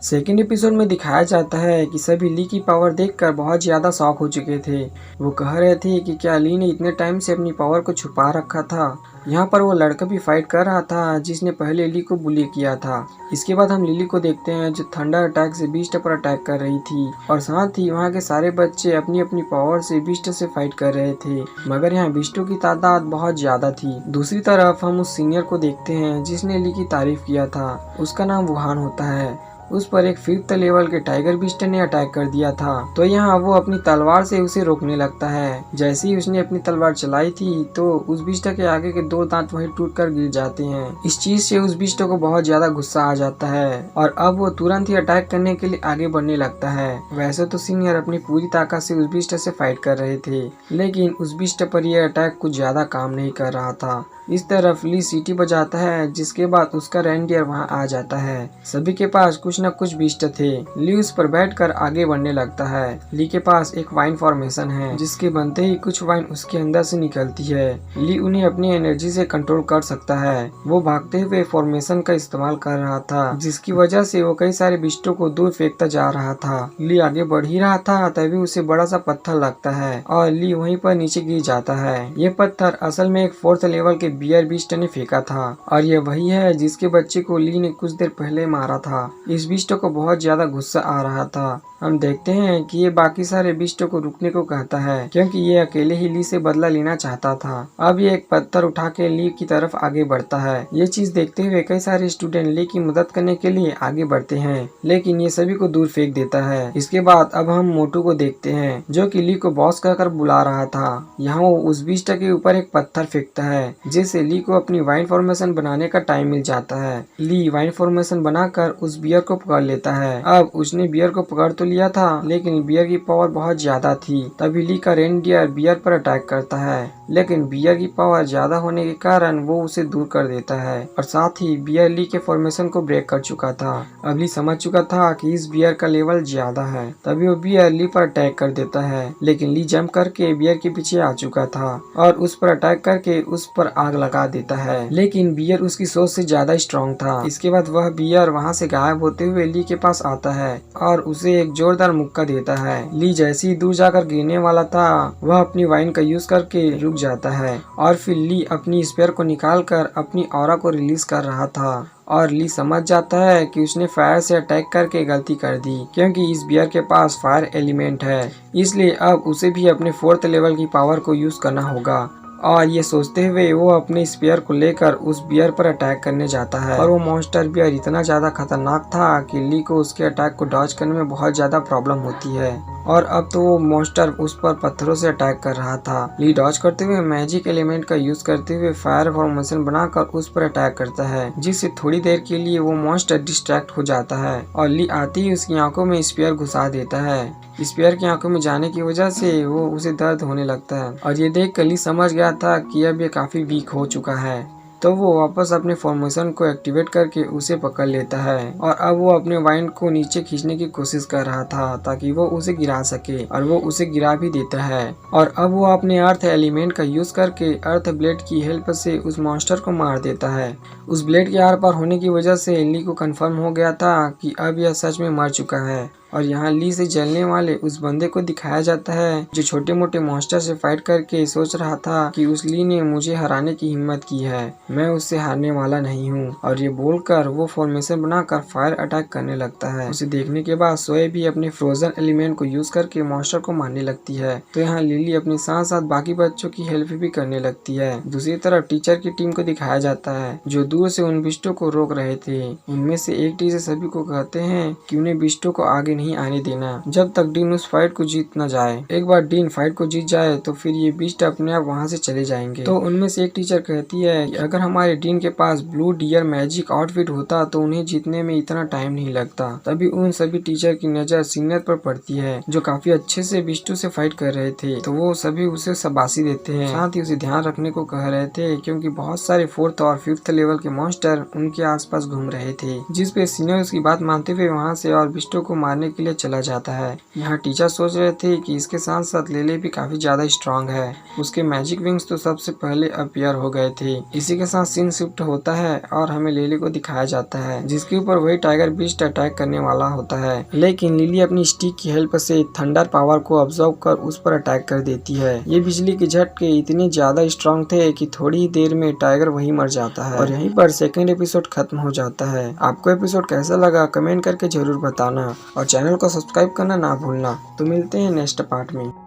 Second episode में दिखाया जाता है कि सभी ली की पावर देखकर बहुत ज्यादा शॉक हो चुके थे। वो कह रहे थे कि क्या ली ने इतने टाइम से अपनी पावर को छुपा रखा था। यहाँ पर वो लड़का भी फाइट कर रहा था जिसने पहले ली को बुली किया था। इसके बाद हम लिली को देखते हैं जो थंडर अटैक से बीस्ट पर अटैक कर रही थी और साथ ही वहाँ के सारे बच्चे अपनी अपनी पावर से बीस्ट से फाइट कर रहे थे, मगर यहाँ बिस्टों की तादाद बहुत ज्यादा थी। दूसरी तरफ हम उस सीनियर को देखते हैं जिसने ली की तारीफ किया था। उसका नाम वुहान होता है। उस पर एक 5th लेवल के टाइगर बीस्ट ने अटैक कर दिया था, तो यहाँ वो अपनी तलवार से उसे रोकने लगता है। जैसे ही उसने अपनी तलवार चलाई थी तो उस बीस्ट के आगे के 2 दांत वहीं टूटकर गिर जाते हैं। इस चीज से उस बीस्ट को बहुत ज्यादा गुस्सा आ जाता है और अब वो तुरंत ही अटैक करने के लिए आगे बढ़ने लगता है। वैसे तो सीनियर अपनी पूरी ताकत से उस बीस्ट से फाइट कर रहे थे, लेकिन उस बीस्ट पर यह अटैक कुछ ज्यादा काम नहीं कर रहा था। इस तरफ ली सीटी बजाता है, जिसके बाद उसका रेनडियर वहां आ जाता है। सभी के पास कुछ न कुछ बीस्ट थे। ली उस पर बैठकर आगे बढ़ने लगता है। ली के पास एक वाइन फॉर्मेशन है, जिसके बनते ही कुछ वाइन उसके अंदर से निकलती है। ली उन्हें अपनी एनर्जी से कंट्रोल कर सकता है। वो भागते हुए फॉर्मेशन का इस्तेमाल कर रहा था, जिसकी वजह से वो कई सारे बीस्टों को दूर फेंकता जा रहा था। ली आगे बढ़ ही रहा था तभी उसे बड़ा सा पत्थर लगता है और ली वहीं पर नीचे गिर जाता है। ये पत्थर असल में एक 4th लेवल के बियर बीस्ट ने फेंका था और ये वही है जिसके बच्चे को ली ने कुछ देर पहले मारा था। इस बीस्ट को बहुत ज्यादा गुस्सा आ रहा था। हम देखते हैं कि ये बाकी सारे बीस्टों को रुकने को कहता है, क्योंकि ये अकेले ही ली से बदला लेना चाहता था। अब ये एक पत्थर उठा के ली की तरफ आगे बढ़ता है। ये चीज देखते हुए कई सारे स्टूडेंट ली की मदद करने के लिए आगे बढ़ते हैं, लेकिन ये सभी को दूर फेंक देता है। इसके बाद अब हम मोटू को देखते हैं, जो कि ली को बॉस कहकर बुला रहा था। यहाँ वो उस बीस्ट के ऊपर एक पत्थर फेंकता है, जिससे ली को अपनी वाइन फॉर्मेशन बनाने का टाइम मिल जाता है। ली वाइन फॉर्मेशन बनाकर उस बियर को पकड़ लेता है। अब उसने बियर को पकड़ तो लिया था, लेकिन बियर की पावर बहुत ज्यादा थी। तभी ली का रेनडियर बियर पर अटैक करता है, लेकिन बियर की पावर ज्यादा होने के कारण वो उसे दूर कर देता है और साथ ही बियर ली के फॉर्मेशन को ब्रेक कर चुका था। अब ली समझ चुका था कि इस बियर का लेवल ज्यादा है, तभी वो बियर ली पर अटैक कर देता है, लेकिन ली जंप करके बियर के पीछे आ चुका था और उस पर अटैक करके उस पर आग लगा देता है। लेकिन बियर उसकी सोच से ज्यादा स्ट्रॉन्ग था। इसके बाद वह बियर वहाँ से गायब होते हुए ली के पास आता है और उसे एक जोरदार मुक्का देता है। ली जैसे ही दूर जाकर गिरने वाला था, वह अपनी वाइन का यूज करके रुक जाता है और फिर ली अपनी स्पेयर को निकालकर अपनी ऑरा को रिलीज कर रहा था और ली समझ जाता है कि उसने फायर से अटैक करके गलती कर दी, क्योंकि इस बियर के पास फायर एलिमेंट है, इसलिए अब उसे भी अपने 4th लेवल की पावर को यूज करना होगा। और ये सोचते हुए वो अपने स्पीयर को लेकर उस बियर पर अटैक करने जाता है और वो मॉन्स्टर बियर इतना ज्यादा खतरनाक था कि ली को उसके अटैक को डॉज करने में बहुत ज्यादा प्रॉब्लम होती है और अब तो वो मॉन्स्टर उस पर पत्थरों से अटैक कर रहा था। ली डॉज करते हुए मैजिक एलिमेंट का यूज करते हुए फायर फॉर्मेशन बनाकर उस पर अटैक करता है, जिससे थोड़ी देर के लिए वो मॉन्स्टर डिस्ट्रैक्ट हो जाता है और ली आते ही उसकी आंखों में स्पीयर घुसा देता है। स्पीयर की आंखों में जाने की वजह से वो उसे दर्द होने लगता है और ये देख कर ली समझ गया था कि अब ये काफी वीक हो चुका है, तो वो वापस अपने फॉर्मेशन को एक्टिवेट करके उसे पकड़ लेता है और अब वो अपने वाइन को नीचे खींचने की कोशिश कर रहा था ताकि वो उसे गिरा सके और वो उसे गिरा भी देता है और अब वो अपने अर्थ एलिमेंट का यूज करके अर्थ ब्लेड की हेल्प से उस मॉन्स्टर को मार देता है। उस ब्लेड के आर पार होने की वजह से ली को कंफर्म हो गया था कि अब यह सच में मर चुका है और यहाँ ली से जलने वाले उस बंदे को दिखाया जाता है जो छोटे मोटे मॉन्स्टर से फाइट करके सोच रहा था कि उस ली ने मुझे हराने की हिम्मत की है, मैं उससे हारने वाला नहीं हूँ। और ये बोलकर वो फॉर्मेशन बनाकर फायर अटैक करने लगता है। उसे देखने के बाद सोए भी अपने फ्रोजन एलिमेंट को यूज करके मॉन्स्टर को मारने लगती है, तो यहाँ लिली अपने साथ साथ बाकी बच्चों की हेल्प भी करने लगती है। दूसरी तरफ टीचर की टीम को दिखाया जाता है जो दूर से उन बिस्टों को रोक रहे थे। उनमें से एक टीचर सभी को कहते हैं कि उन्हें बिस्टों को आगे नहीं आने देना जब तक डीन उस फाइट को जीत न जाए। एक बार डीन फाइट को जीत जाए तो फिर ये बीस्ट अपने आप वहाँ से चले जाएंगे। तो उनमें से एक टीचर कहती है कि अगर हमारे डीन के पास ब्लू डियर मैजिक आउटफिट होता तो उन्हें जीतने में इतना टाइम नहीं लगता। तभी उन सभी टीचर की नजर सीनियर पर पड़ती है जो काफी अच्छे से बिस्टू से फाइट कर रहे थे, तो वो सभी उसे शाबाशी देते हैं, साथ ही उसे ध्यान रखने को कह रहे थे क्योंकि बहुत सारे 4th और 5th लेवल के मॉन्स्टर उनके आसपास घूम रहे थे। जिस पे सीनियर उसकी बात मानते हुए वहाँ से और बिस्टू को मारने के लिए चला जाता है। यहाँ टीचर सोच रहे थे कि इसके साथ साथ लिली भी काफी ज्यादा स्ट्रांग है, उसके मैजिक विंग्स तो सबसे पहले अपीयर हो गए थे। इसी के साथ सीन शिफ्ट होता है और हमें लिली को दिखाया जाता है जिसके ऊपर वही टाइगर बीस्ट अटैक करने वाला होता है, लेकिन लिली अपनी स्टिक की हेल्प से थंडर पावर को ऑब्जर्व कर उस पर अटैक कर देती है। ये बिजली के झटके इतने ज्यादा स्ट्रांग थे कि थोड़ी ही देर में टाइगर वही मर जाता है और यहीं पर सेकेंड एपिसोड खत्म हो जाता है। आपको एपिसोड कैसा लगा कमेंट करके जरूर बताना और चैनल को सब्सक्राइब करना ना भूलना। तो मिलते हैं नेक्स्ट पार्ट में।